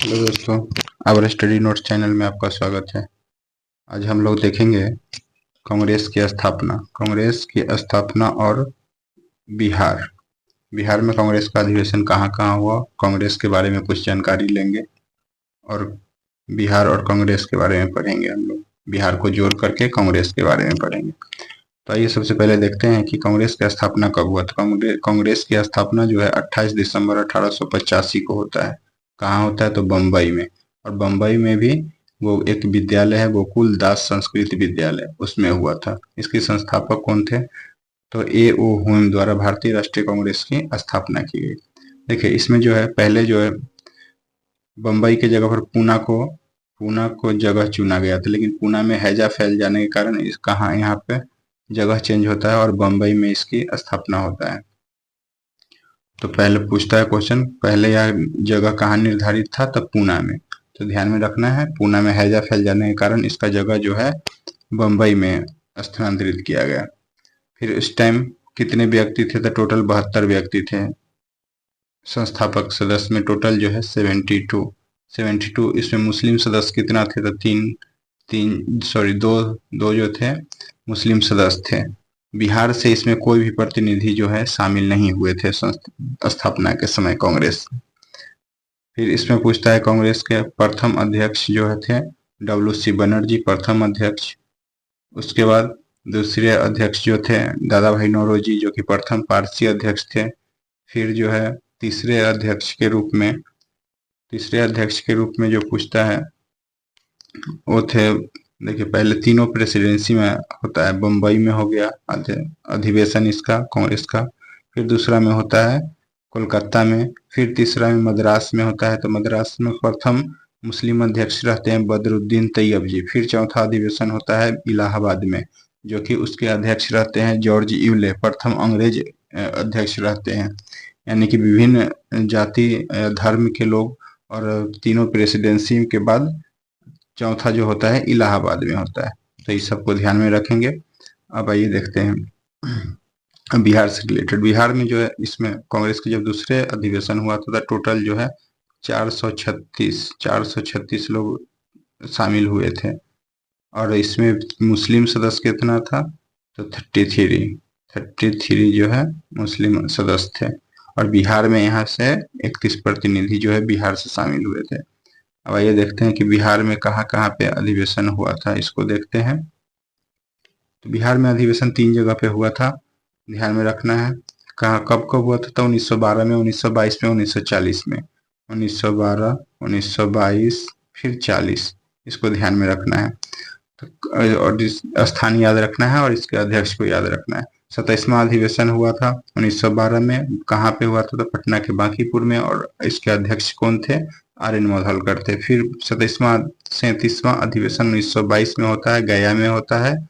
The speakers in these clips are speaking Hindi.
हेलो दोस्तों, आवर स्टडी नोट्स चैनल में आपका स्वागत है। आज हम लोग देखेंगे कांग्रेस की स्थापना। कांग्रेस की स्थापना और बिहार। बिहार में कांग्रेस का अधिवेशन कहाँ कहाँ हुआ, कांग्रेस के बारे में कुछ जानकारी लेंगे और बिहार और कांग्रेस के बारे में पढ़ेंगे। हम लोग बिहार को जोड़ करके कांग्रेस के बारे में पढ़ेंगे। तो आइए सबसे पहले देखते हैं कि कांग्रेस की स्थापना कब हुआ। तो कांग्रेस की स्थापना जो है 28 दिसंबर 1885 को होता है। कहाँ होता है? तो बम्बई में। और बम्बई में भी वो एक विद्यालय है, गोकुल दास संस्कृत विद्यालय, उसमें हुआ था। इसके संस्थापक कौन थे? तो ए ओ ह्यूम द्वारा भारतीय राष्ट्रीय कांग्रेस की स्थापना की गई। देखिए इसमें जो है पहले जो है बम्बई के जगह पर पूना को जगह चुना गया था, लेकिन पूना में हैजा फैल जाने के कारण इस कहाँ यहाँ पे जगह चेंज होता है और बम्बई में इसकी स्थापना होता है। तो पहले पूछता है क्वेश्चन, पहले यह जगह कहाँ निर्धारित था? तब पूना में। तो ध्यान में रखना है, पूना में हैजा फैल जाने के कारण इसका जगह जो है बम्बई में स्थानांतरित किया गया। फिर इस टाइम कितने व्यक्ति थे? तो टोटल 72 व्यक्ति थे। संस्थापक सदस्य में टोटल जो है 72। इसमें मुस्लिम सदस्य कितना थे? तो तीन तीन सॉरी दो दो जो थे मुस्लिम सदस्य थे। बिहार से इसमें कोई भी प्रतिनिधि जो है शामिल नहीं हुए थे स्थापना के समय कांग्रेस। फिर इसमें पूछता है कांग्रेस के प्रथम अध्यक्ष जो है थे WC बनर्जी, प्रथम अध्यक्ष। उसके बाद दूसरे अध्यक्ष जो थे दादा भाई नौरोजी, जो कि प्रथम पारसी अध्यक्ष थे। फिर जो है तीसरे अध्यक्ष के रूप में जो पूछता है वो थे, देखिए पहले तीनों प्रेसिडेंसी में होता है। बम्बई में हो गया अधिवेशन इसका कांग्रेस का, फिर दूसरा में होता है कोलकाता में, फिर तीसरा में मद्रास में होता है। तो मद्रास में प्रथम मुस्लिम अध्यक्ष रहते हैं बदरुद्दीन तैयब जी। फिर चौथा अधिवेशन होता है इलाहाबाद में, जो कि उसके अध्यक्ष रहते हैं जॉर्ज यूले, प्रथम अंग्रेज अध्यक्ष रहते हैं। यानी कि विभिन्न जाति धर्म के लोग, और तीनों प्रेसिडेंसी के बाद चौथा जो होता है इलाहाबाद में होता है। तो इस सबको ध्यान में रखेंगे। अब आइए देखते हैं बिहार से रिलेटेड। बिहार में जो है इसमें कांग्रेस के जब दूसरे अधिवेशन हुआ था तो टोटल जो है 436 लोग शामिल हुए थे। और इसमें मुस्लिम सदस्य कितना था? तो 33 जो है मुस्लिम सदस्य थे। और बिहार में यहाँ से 31 प्रतिनिधि जो है बिहार से शामिल हुए थे। अब आइए देखते हैं कि बिहार में कहाँ कहाँ पे अधिवेशन हुआ था, इसको देखते हैं। तो बिहार में अधिवेशन 3 जगह पे हुआ था, ध्यान में रखना है। कहाँ कब कब हुआ था? तो 1912 में, 1922 में, 1940 में। 1912, 1922, फिर 40, इसको ध्यान में रखना है। तो और स्थान याद रखना है और इसके अध्यक्ष को याद रखना है। 27वां अधिवेशन हुआ था 1912 में। कहाँ पे हुआ था? तो पटना के बांकीपुर में, और इसके अध्यक्ष कौन थे? RN माधवलकर थे। फिर 37वां अधिवेशन 1922 में होता है, गया में होता है।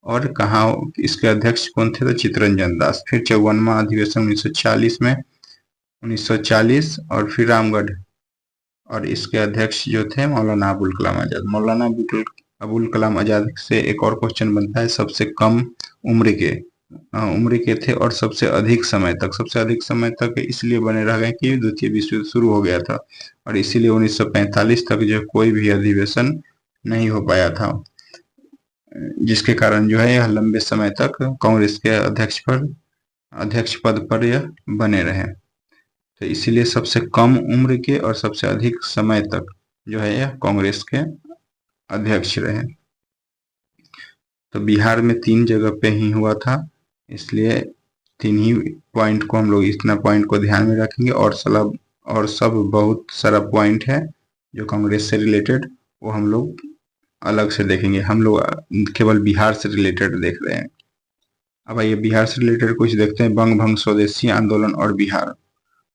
और कहाँ इसके अध्यक्ष कौन थे? तो चित्तरंजन दास। फिर 54वां अधिवेशन 1940 में, 1940, और फिर रामगढ़, और इसके अध्यक्ष जो थे मौलाना अबुल कलाम आजाद। मौलाना अबुल कलाम आजाद से एक और क्वेश्चन बनता है, सबसे कम उम्र के थे और सबसे अधिक समय तक इसलिए बने रह गए कि द्वितीय विश्व युद्ध शुरू हो गया था, और इसीलिए 1945 तक जो कोई भी अधिवेशन नहीं हो पाया था, जिसके कारण जो है यह लंबे समय तक कांग्रेस के अध्यक्ष पद पर यह बने रहे। तो इसीलिए सबसे कम उम्र के और सबसे अधिक समय तक जो है यह कांग्रेस के अध्यक्ष रहे। तो बिहार में 3 जगह पे ही हुआ था, इसलिए 3 ही पॉइंट को हम लोग इतना पॉइंट को ध्यान में रखेंगे। और सब बहुत सारा पॉइंट है जो कांग्रेस से रिलेटेड, वो हम लोग अलग से देखेंगे। हम लोग केवल बिहार से रिलेटेड देख रहे हैं। अब आइए बिहार से रिलेटेड कुछ देखते हैं। बंग भंग स्वदेशी आंदोलन और बिहार।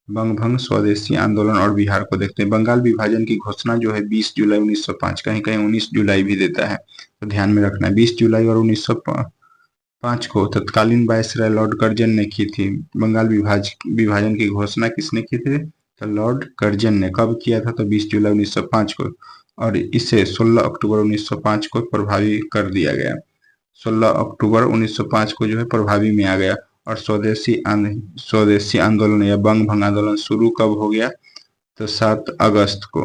बंग भंग स्वदेशी आंदोलन और बिहार को देखते हैं। बंगाल विभाजन की घोषणा जो है 20 जुलाई 1905, कहीं कहीं 19 जुलाई भी देता है, तो ध्यान में रखना है। 20 जुलाई और 1905 को तत्कालीन वायसराय लॉर्ड कर्जन ने की थी। बंगाल विभाजन की घोषणा किसने की थी? तो लॉर्ड कर्जन ने। कब किया था? तो 20 जुलाई 1905 को, और इसे 16 अक्टूबर 1905 को प्रभावी कर दिया गया। 16 अक्टूबर 1905 को जो है प्रभावी में आ गया। और स्वदेशी आंदोलन या बंग भंग आंदोलन शुरू कब हो गया? तो 7 अगस्त को।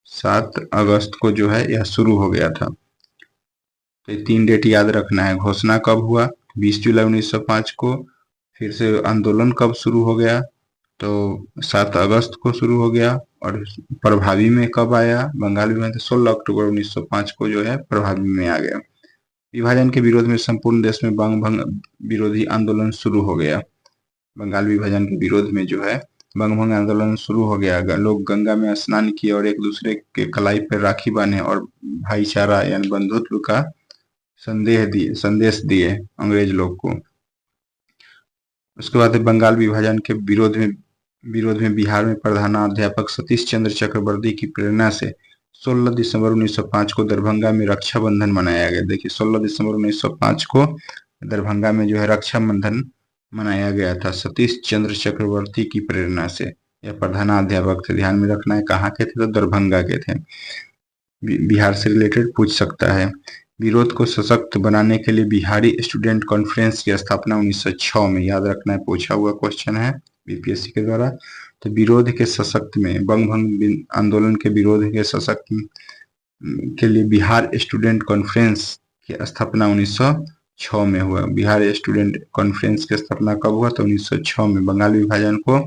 7 अगस्त को जो है यह शुरू हो गया था। तो ये 3 डेट याद रखना है। घोषणा कब हुआ? 20 जुलाई 1905 को। फिर से आंदोलन कब शुरू हो गया? तो 7 अगस्त को शुरू हो गया। और प्रभावी में कब आया? बंगाल विभाजन 16 अक्टूबर 1905 को जो है प्रभावी में आ गया। विभाजन के विरोध में संपूर्ण देश में बंग भंग विरोधी आंदोलन शुरू हो गया। बंगाल विभाजन के विरोध में जो है बंग भंग आंदोलन शुरू हो गया। लोग गंगा में स्नान किए और एक दूसरे के कलाई पर राखी बांधे और भाईचारा यानी बंधुत्व का संदेश दिए अंग्रेज लोग को। उसके बाद बंगाल विभाजन के विरोध में बिहार में प्रधानाध्यापक सतीश चंद्र चक्रवर्ती की प्रेरणा से 16 दिसंबर 1905 को दरभंगा में रक्षाबंधन मनाया गया। देखिए 16 दिसंबर 1905 को दरभंगा में जो है रक्षाबंधन मनाया गया था सतीश चंद्र चक्रवर्ती की प्रेरणा से। यह प्रधानाध्यापक थे, ध्यान में रखना है। कहाँ के थे? तो दरभंगा के थे। बिहार से रिलेटेड पूछ सकता है। विरोध को सशक्त बनाने के लिए बिहारी स्टूडेंट कॉन्फ्रेंस की स्थापना 1906 में, याद रखना है, पूछा हुआ क्वेश्चन है बीपीएससी के द्वारा। तो विरोध के सशक्त में बंग भंग आंदोलन के विरोध के सशक्त के लिए बिहार स्टूडेंट कॉन्फ्रेंस की स्थापना 1906 में हुआ। बिहार स्टूडेंट कॉन्फ्रेंस की स्थापना कब हुआ? तो 1906 में। बंगाल विभाजन को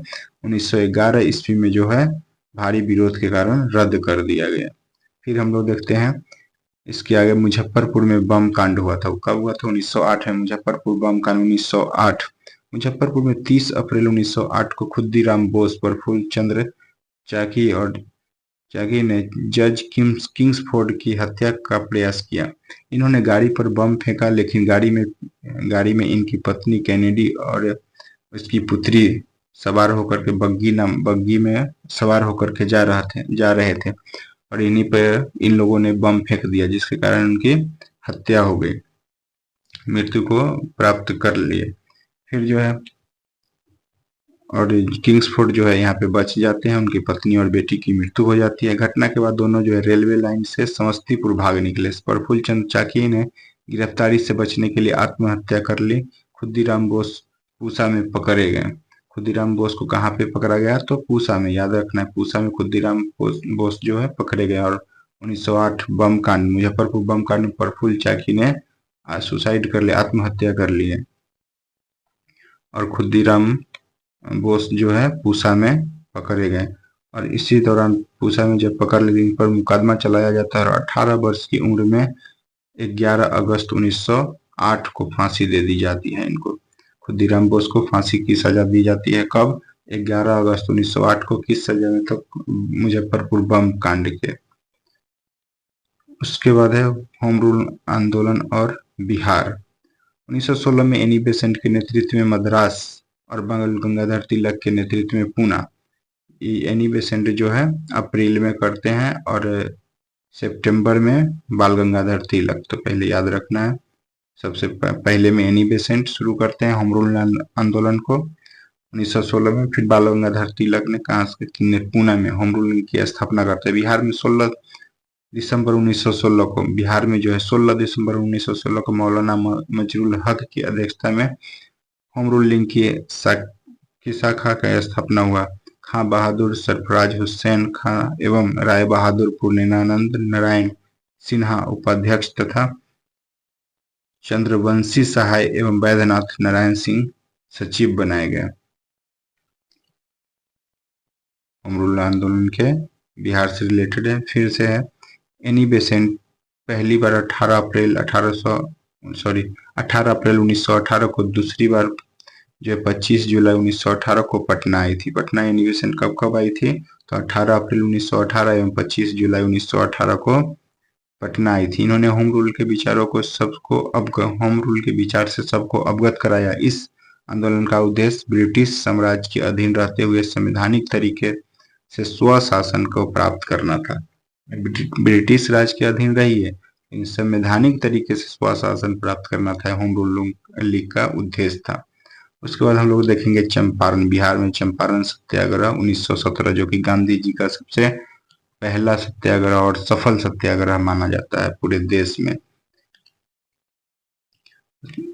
1911 ईस्वी में जो है भारी विरोध के कारण रद्द कर दिया गया। फिर हम लोग देखते हैं इसके आगे मुजफ्फरपुर में बम कांड हुआ था। कब हुआ था? 1908 में मुजफ्फरपुर बम कांड 1908। मुजफ्फरपुर में 30 अप्रैल 1908 को खुद्दीराम बोस, प्रफुल्ल चंद्र चाकी ने जज किंग्सफोर्ड की हत्या का प्रयास किया। इन्होंने गाड़ी पर बम फेंका, लेकिन गाड़ी में इनकी पत्नी कैनेडी और उसकी पुत्री सवार होकर के बग्गी में सवार होकर के जा रहे थे और इन्हीं पर इन लोगों ने बम फेंक दिया, जिसके कारण उनकी हत्या हो गई, मृत्यु को प्राप्त कर लिए। फिर जो है और किंग्सफोर्ड जो है यहाँ पे बच जाते हैं, उनकी पत्नी और बेटी की मृत्यु हो जाती है। घटना के बाद दोनों जो है रेलवे लाइन से समस्तीपुर भाग निकले। प्रफुल्ल चंद्र चाकी ने गिरफ्तारी से बचने के लिए आत्महत्या कर ली। खुद्दीराम बोस पूसा में पकड़े गए। खुद्दीराम बोस को कहाँ पे पकड़ा गया? तो पूसा में, याद रखना है। पूसा में खुद्दीराम बोस जो है पकड़े गए। और 1908 बम कांड, मुजफ्फरपुर बम कांड में प्रफुल्ल चाकी ने सुसाइड कर लिया, आत्महत्या कर लिए। और खुद्दीराम बोस जो है पूसा में पकड़े गए। और इसी दौरान पूसा में जब पकड़ लिए, इन पर मुकदमा चलाया जाता है और 18 वर्ष की उम्र में 11 अगस्त 1908 को फांसी दे दी जाती है। इनको खुद्दीराम बोस को फांसी की सजा दी जाती है। कब? 11 अगस्त 1908 को। किस सजा में? तो मुजफ्फरपुर बम कांड के। उसके बाद है होम रूल आंदोलन और बिहार। 1916 में एनी बेसेंट के नेतृत्व में मद्रास और बाल गंगाधर तिलक के नेतृत्व में पूना। एनी बेसेंट जो है अप्रैल में करते हैं और सितंबर में बाल गंगाधर तिलक। तो पहले याद रखना है, सबसे पहले में एनी बेसेंट शुरू करते हैं होम रूल आंदोलन को 1916 में। फिर बाल गंगाधर तिलक ने कहा से पूना में होम रूल की स्थापना करते हैं। बिहार में 16 दिसंबर 1916 को, बिहार में जो है 16 दिसंबर 1916 को मौलाना मजरुल हक की अध्यक्षता में होम रूलिंग की शाखा का स्थापना हुआ। खां बहादुर, सरफराज हुसैन खां एवं राय बहादुर पूर्णानंद नारायण सिन्हा उपाध्यक्ष तथा चंद्रवंशी सहाय एवं वैद्यनाथ नारायण सिंह सचिव बनाए गए। होम रूल आंदोलन के बिहार से रिलेटेड है। फिर से है एनी बेसेंट पहली बार 18 अप्रैल 1918 को, दूसरी बार जो 25 जुलाई 1918 को पटना आई थी। पटना एनी बेसेंट कब आई थी? तो 18 अप्रैल 1918 एवं 25 जुलाई 1918 को पटना आई थी। इन्होंने होम रूल के विचारों को होम रूल के विचार से सबको अवगत कराया। इस आंदोलन का उद्देश्य ब्रिटिश साम्राज्य के अधीन रहते हुए संवैधानिक तरीके से स्वशासन को प्राप्त करना था। ब्रिटिश राज के अधीन रही है, इन संवैधानिक तरीके से स्वशासन प्राप्त करना था होम रूल लीग का उद्देश्य था। उसके बाद हम लोग देखेंगे चंपारण। बिहार में चंपारण सत्याग्रह 1917, जो कि गांधी जी का सबसे पहला सत्याग्रह और सफल सत्याग्रह माना जाता है पूरे देश में।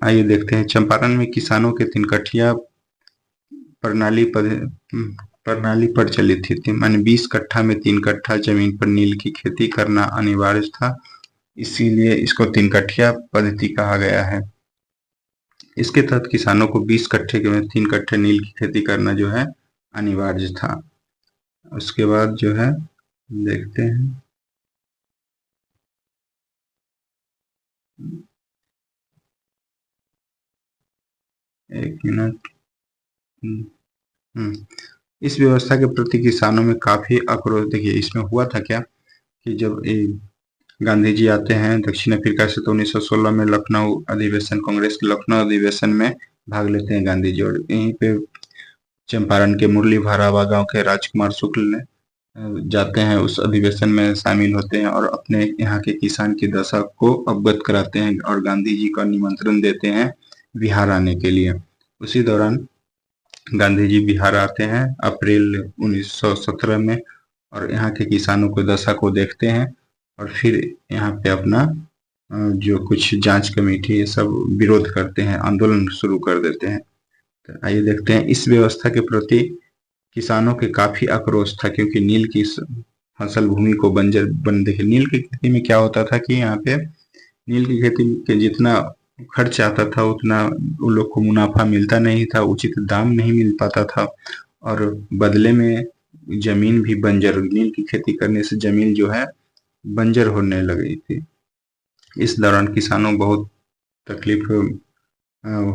आइए देखते हैं। चंपारण में किसानों के तिनकठिया प्रणाली प्रणाली प्रचलित थी, माने 20 कट्ठा में 3 कट्ठा जमीन पर नील की खेती करना अनिवार्य था, इसीलिए इसको 3 कट्ठिया पद्धति कहा गया है। इसके तहत किसानों को 20 कट्ठे के में 3 कट्ठे नील की खेती करना जो है अनिवार्य था। उसके बाद जो है देखते हैं, एक मिनट। इस व्यवस्था के प्रति किसानों में काफी आक्रोश, देखिए इसमें हुआ था क्या कि जब गांधी जी आते हैं दक्षिण अफ्रीका से, तो 1916 में लखनऊ अधिवेशन, कांग्रेस के लखनऊ अधिवेशन में भाग लेते हैं गांधी जी, और यहीं पे चंपारण के मुरली भारावा गांव के राजकुमार शुक्ल ने जाते हैं, उस अधिवेशन में शामिल होते हैं और अपने यहाँ के किसान की दशा को अवगत कराते हैं और गांधी जी का निमंत्रण देते हैं बिहार आने के लिए। उसी दौरान गांधी जी बिहार आते हैं अप्रैल 1917 में, और यहाँ के किसानों को दशा को देखते हैं और फिर यहाँ पे अपना जो कुछ जांच कमेटी ये सब विरोध करते हैं, आंदोलन शुरू कर देते हैं। तो आइए देखते हैं, इस व्यवस्था के प्रति किसानों के काफी आक्रोश था, क्योंकि नील की फसल भूमि को बंजर बन, देखिए नील की खेती में क्या होता था कि यहाँ पे नील की खेती के जितना खर्च आता था उतना उन लोग को मुनाफा मिलता नहीं था, उचित दाम नहीं मिल पाता था, और बदले में जमीन भी बंजर, नील की खेती करने से जमीन जो है बंजर होने लगी थी। इस दौरान किसानों बहुत तकलीफ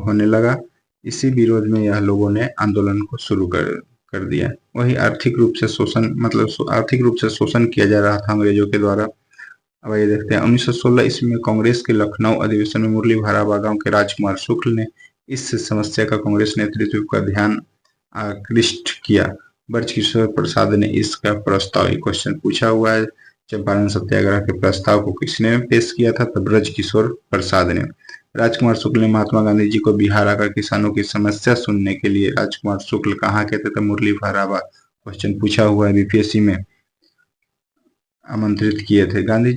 होने लगा। इसी विरोध में यह लोगों ने आंदोलन को शुरू कर दिया। वही आर्थिक रूप से शोषण, मतलब आर्थिक रूप से शोषण किया जा रहा था अंग्रेजों के द्वारा। अब ये देखते हैं, 1916 ईस्वी में कांग्रेस के लखनऊ अधिवेशन में मुरली भारावा गांव के राजकुमार शुक्ल ने इस समस्या का कांग्रेस नेतृत्व का ध्यान आकृष्ट किया। ब्रजकिशोर प्रसाद ने इसका प्रस्ताव, क्वेश्चन पूछा हुआ है, चंपारण सत्याग्रह के प्रस्ताव को किसने पेश किया था? तो ब्रजकिशोर प्रसाद ने। राजकुमार शुक्ल ने महात्मा गांधी जी को बिहार आकर किसानों की समस्या सुनने के लिए, राजकुमार शुक्ल कहाँ के थे? तो मुरली भारावा, क्वेश्चन पूछा हुआ है बीपीएससी में, आमंत्रित किए थे। गांधी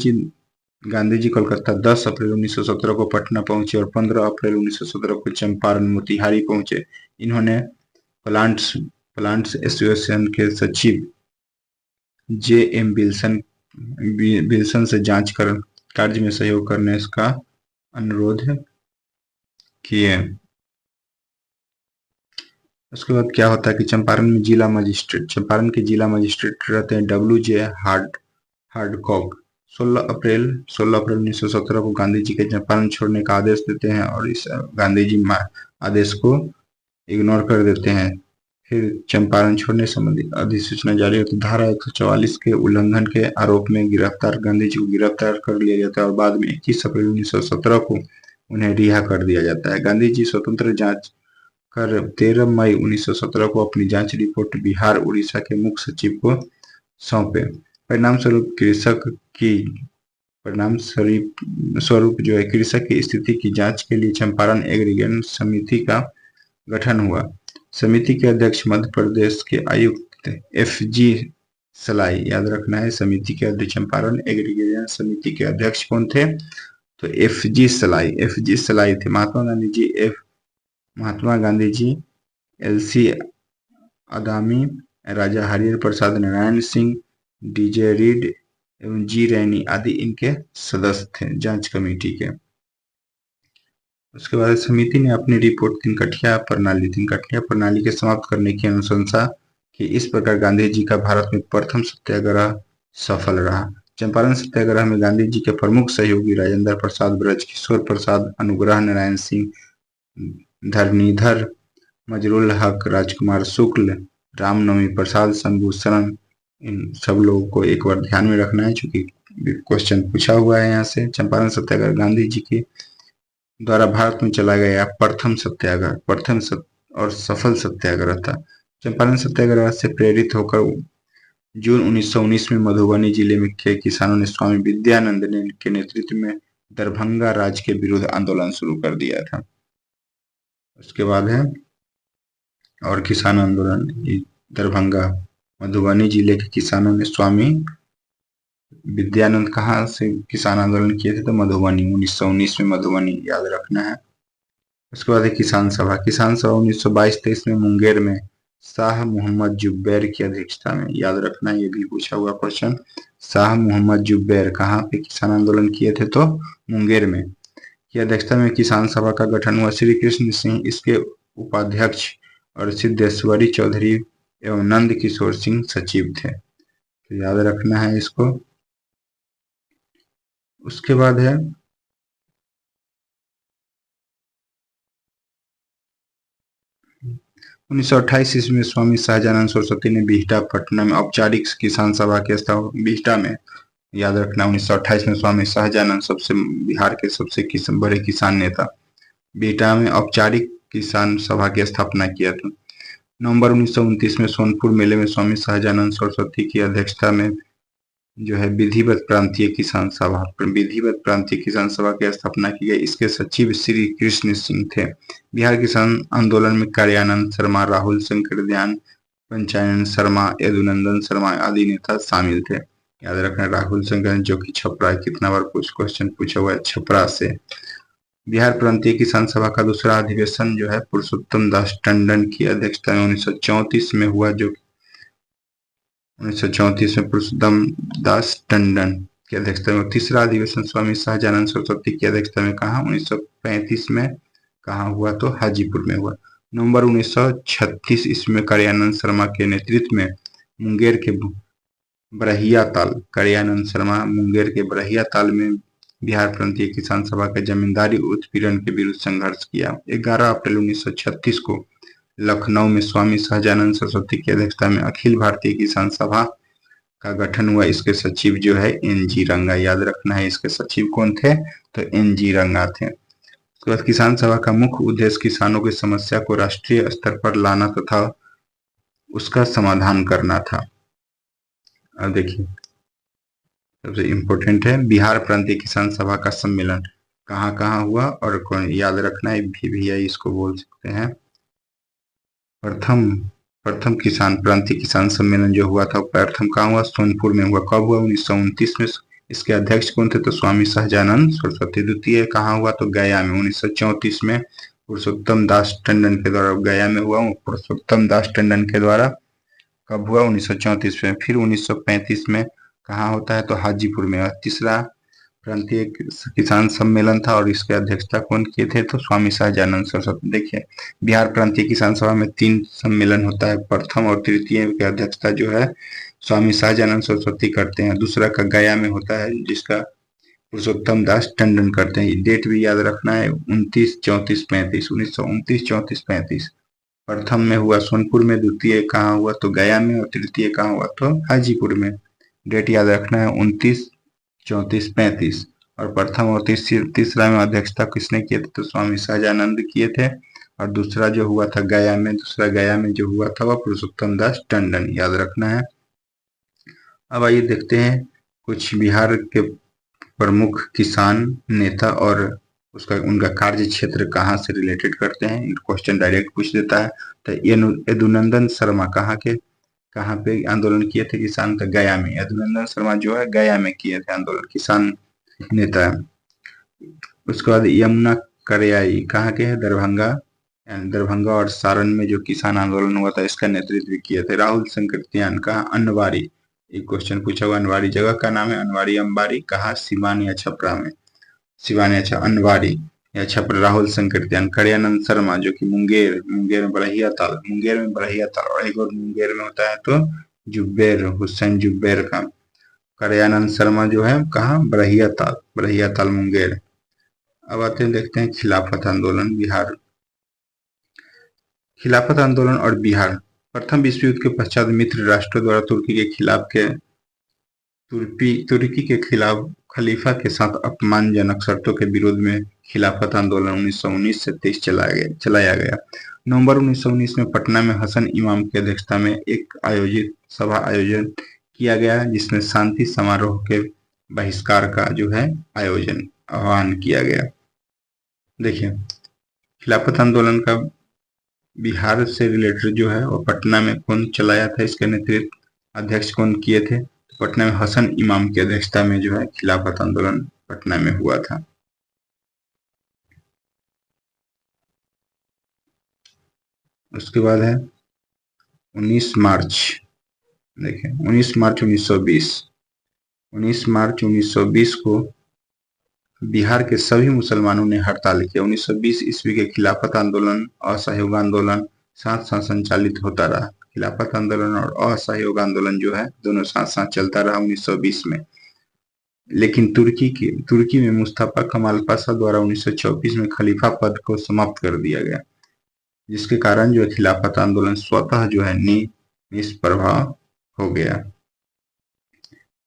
जी कोलकाता 10 अप्रैल 1917 को पटना पहुंचे और 15 अप्रैल 1917 को चंपारण मोतिहारी पहुंचे। इन्होंने प्लांट्स एसोसिएशन के सचिव जे.एम. विल्सन से जांच कर कार्य में सहयोग करने का अनुरोध किए। उसके बाद क्या होता है कि चंपारण में चंपारण के जिला मजिस्ट्रेट रहते हैं W.J. हार्डकॉक। 16 अप्रैल 1917 को गांधी जी के चंपारण छोड़ने का आदेश देते हैं और इस गांधी जी आदेश को इग्नोर कर देते हैं। फिर चंपारण छोड़ने संबंधी अधिसूचना जारी होती है। धारा 144 के उल्लंघन के आरोप में गांधी जी को गिरफ्तार कर लिया जाता है और बाद में 21 अप्रैल 1917 को उन्हें रिहा कर दिया जाता है। गांधी जी स्वतंत्र जांच कर 13 मई 1917 को अपनी जांच रिपोर्ट बिहार उड़ीसा के मुख्य सचिव को सौंपे। परिणाम स्वरूप जो है कृषक की स्थिति की जांच के लिए चंपारण एग्रीगेशन समिति का गठन हुआ। समिति के अध्यक्ष मध्य प्रदेश के आयुक्त F.G. सलाई, याद रखना है, समिति के अध्यक्ष चंपारण एग्रीगेशन समिति के अध्यक्ष कौन थे? तो F.G. सलाई थे। महात्मा गांधी जी L.C. अदामी, राजा हरिहर प्रसाद, नारायण सिंह, D.J. रीड एवं G. रैनी आदि इनके सदस्य थे जांच कमेटी के। उसके बाद समिति ने अपनी रिपोर्ट तीन कट्ठिया प्रणाली के समाप्त करने की अनुशंसा की। इस प्रकार गांधी जी का भारत में प्रथम सत्याग्रह सफल रहा। चंपारण सत्याग्रह में गांधी जी के प्रमुख सहयोगी राजेंद्र प्रसाद, ब्रजकिशोर प्रसाद, अनुग्रह नारायण सिंह, धरणीधर, मजरुल हक, राजकुमार शुक्ल, रामनवमी प्रसाद, शंभू शरण, इन सब लोगों को एक बार ध्यान में रखना है क्योंकि क्वेश्चन पूछा हुआ है यहाँ से। चंपारण सत्याग्रह गांधी जी के द्वारा भारत में चला गया प्रथम और सफल सत्याग्रह था। चंपारण सत्याग्रह से प्रेरित होकर जून 1919 में मधुबनी जिले में के किसानों ने स्वामी विद्यानंद के नेतृत्व में दरभंगा राज के विरुद्ध आंदोलन शुरू कर दिया था। उसके बाद है और किसान आंदोलन, दरभंगा मधुबनी जिले के किसानों ने स्वामी विद्यानंद कहाँ से किसान आंदोलन किए थे? तो मधुबनी, 1919 में मधुबनी, याद रखना है। उसके बाद है किसान सभा 1922-23 में मुंगेर में शाह मोहम्मद जुब्बैर की अध्यक्षता में, याद रखना ये भी पूछा हुआ क्वेश्चन। शाह मोहम्मद जुब्बैर कहाँ पे किसान आंदोलन किए थे, तो मुंगेर में। की अध्यक्षता में किसान सभा का गठन हुआ। श्री कृष्ण सिंह इसके उपाध्यक्ष और सिद्धेश्वरी चौधरी एवं नंद किशोर सिंह सचिव थे, तो याद रखना है इसको। उसके बाद है 1928 ईस्वी में स्वामी सहजानंद सरस्वती ने बिहटा पटना में औपचारिक किसान सभा की स्थापना, बिहटा में, याद रखना 1928 में स्वामी सहजानंद सबसे बिहार के सबसे बड़े किसान नेता, बिहटा में औपचारिक किसान सभा की स्थापना किया था। नवंबर 1929 में सोनपुर मेले में स्वामी सहजानंद सरस्वती की अध्यक्षता में जो है विधिवत प्रांतीय किसान सभा, विधिवत प्रांतीय किसान सभा की स्थापना की गई। इसके सचिव श्री कृष्ण सिंह थे। बिहार किसान आंदोलन में कार्यानंद शर्मा, राहुल शंकर दयान, पंचानन शर्मा, यदुनंदन शर्मा आदि नेता शामिल थे। याद रखना राहुल शंकर जो कि छपरा, कितना बार कुछ क्वेश्चन पूछा हुआ है छपरा से। बिहार प्रांतीय किसान सभा का दूसरा अधिवेशन जो है पुरुषोत्तम दास टंडन की अध्यक्षता में 1934 में हुआ, जो 1934 में पुरुषोत्तम दास टंडन की अध्यक्षता में। तीसरा अधिवेशन स्वामी सहजानंद सरस्वती की अध्यक्षता में कहा 1935 में कहाँ हुआ, तो हाजीपुर में हुआ। नवंबर 1936 ईस्वी में कार्यानंद शर्मा के नेतृत्व में मुंगेर के बरहिया ताल, कार्यानंद शर्मा मुंगेर के बरहिया ताल में बिहार प्रांतीय किसान सभा के जमींदारी उत्पीड़न के विरुद्ध संघर्ष किया। 11 अप्रैल 1936 को लखनऊ में स्वामी सहजानंद सरस्वती की अध्यक्षता में अखिल भारतीय किसान सभा का गठन हुआ। इसके सचिव जो है एन.जी. रंगा, याद रखना है इसके सचिव कौन थे, तो एन.जी. रंगा थे। उसके बाद किसान सभा का मुख्य उद्देश्य किसानों की समस्या को राष्ट्रीय स्तर पर लाना तथा उसका समाधान करना था। अब देखिए सबसे इम्पोर्टेंट है बिहार प्रांतीय किसान सभा का सम्मेलन कहाँ कहाँ हुआ और कौन, याद रखना है भी इसको बोल सकते हैं। प्रथम किसान प्रांतीय किसान सम्मेलन जो हुआ था प्रथम कहाँ हुआ, सोनपुर में हुआ। कब हुआ, 1929 में। इसके अध्यक्ष कौन थे, तो स्वामी सहजानंद सरस्वती। द्वितीय कहाँ हुआ, तो गया में 1934 में पुरुषोत्तम दास टंडन के द्वारा, गया में हुआ पुरुषोत्तम दास टंडन के द्वारा। कब हुआ, 1934 में। फिर 1935 में कहाँ होता है, तो हाजीपुर में। और तीसरा प्रांतीय किसान सम्मेलन था और इसके अध्यक्षता कौन किए थे, तो स्वामी सहजानंद सरस्वती। देखिए बिहार प्रांतीय किसान सभा में 3 सम्मेलन होता है, प्रथम और तृतीय की अध्यक्षता जो है स्वामी सहजानंद सरस्वती करते हैं। दूसरा का गया में होता है जिसका पुरुषोत्तम दास टंडन करते हैं। डेट भी याद रखना है 29, 34, 35, 1929, 34, 35। प्रथम में हुआ सोनपुर में, द्वितीय कहाँ हुआ, तो गया में, और तृतीय कहाँ हुआ, तो हाजीपुर में। डेट याद रखना है 29, 34, 35। और प्रथम और तीसरा में अध्यक्षता किसने किए थे, तो स्वामी सहजानंद किए थे। और दूसरा जो हुआ था गया में, दूसरा गया में जो हुआ था वह पुरुषोत्तम दास टंडन, याद रखना है। अब आइए देखते हैं कुछ बिहार के प्रमुख किसान नेता और उसका उनका कार्य क्षेत्र कहाँ से रिलेटेड करते हैं, क्वेश्चन डायरेक्ट पूछ देता है। तो यदुनंदन शर्मा कहाँ पे आंदोलन किए थे किसान, का गया में। यदुनंदन शर्मा जो है गया में किए थे आंदोलन, किसान नेता है। उसके बाद यमुना करयाई कहाँ के है, दरभंगा। दरभंगा और सारण में जो किसान आंदोलन हुआ था इसका नेतृत्व किए थे। राहुल संकृत्यान कहाँ, अनवारी। एक क्वेश्चन पूछा हुआ, अनवारी जगह का नाम है, अनवारी अंबारी कहाँ, सिवान या छपरा में। सिवान या अनवारी या छपरा। राहुल संकृत्यान। करयानंद शर्मा जो कि मुंगेर में बरहिया ताल, मुंगेर में बरहिया ताल, और एक और मुंगेर में होता है तो जुब्बेर, हुसैन जुब्बेर का। करयानंद शर्मा जो है कहाँ, बरहिया ताल मुंगेर। अब आते हैं देखते हैं खिलाफत आंदोलन बिहार। खिलाफत आंदोलन और बिहार। प्रथम विश्व युद्ध के पश्चात मित्र राष्ट्रों द्वारा तुर्की के खिलाफ खलीफा के साथ अपमानजनक शर्तों के विरोध में खिलाफत आंदोलन 1919 से 23 चलाया गया। नवंबर 1919 में पटना में हसन इमाम की अध्यक्षता में एक सभा आयोजन किया गया जिसमें शांति समारोह के बहिष्कार का जो है आह्वान किया गया। देखिए खिलाफत आंदोलन का बिहार से रिलेटेड जो है वो पटना में कौन चलाया था, इसके नेतृत्व अध्यक्ष कौन किए थे, पटना में हसन इमाम की अध्यक्षता में जो है खिलाफत आंदोलन पटना में हुआ था। उसके बाद है 19 मार्च, देखिए 19 मार्च 1920, 19 मार्च 1920 को बिहार के सभी मुसलमानों ने हड़ताल किया। 1920 ईस्वी के खिलाफत आंदोलन, असहयोग आंदोलन साथ साथ संचालित होता रहा। खिलाफत आंदोलन और असहयोग आंदोलन जो है दोनों साथ साथ चलता रहा 1920 में। लेकिन तुर्की में मुस्तफा कमाल पाशा द्वारा 1924 में खलीफा पद को समाप्त कर दिया गया, जिसके कारण जो है खिलाफत आंदोलन स्वतः जो है निष्प्रभाव हो गया।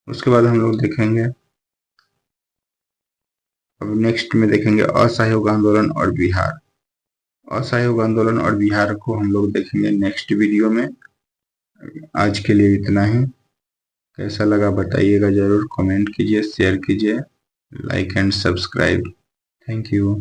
उसके बाद हम लोग देखेंगे, अब नेक्स्ट में देखेंगे असहयोग आंदोलन और बिहार। असहयोग आंदोलन और बिहार को हम लोग देखेंगे नेक्स्ट वीडियो में। आज के लिए इतना ही। कैसा लगा बताइएगा जरूर, कमेंट कीजिए, शेयर कीजिए, like and subscribe. Thank you.